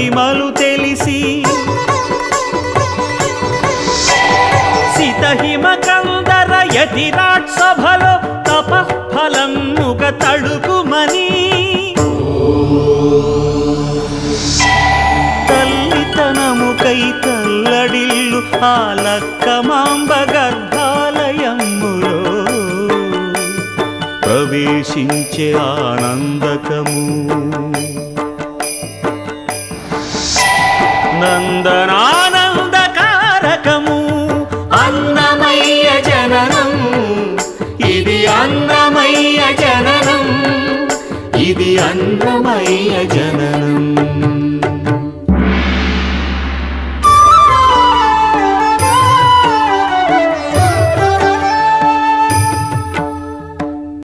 మహిమలు తెలిసి సితహిమ కందర యతిరాట్ సభలో తపఫలముగ తడుకుమని తల్లితనముకై తల్లడిల్లు ఆ లక్కమాంబ గర్భాలయములో ప్రవేశించే ఆనందకము నందనానందకారకము అన్నమయ్య జననం ఇది అన్నమయ్య జననం ఇది అన్నమయ్య జననం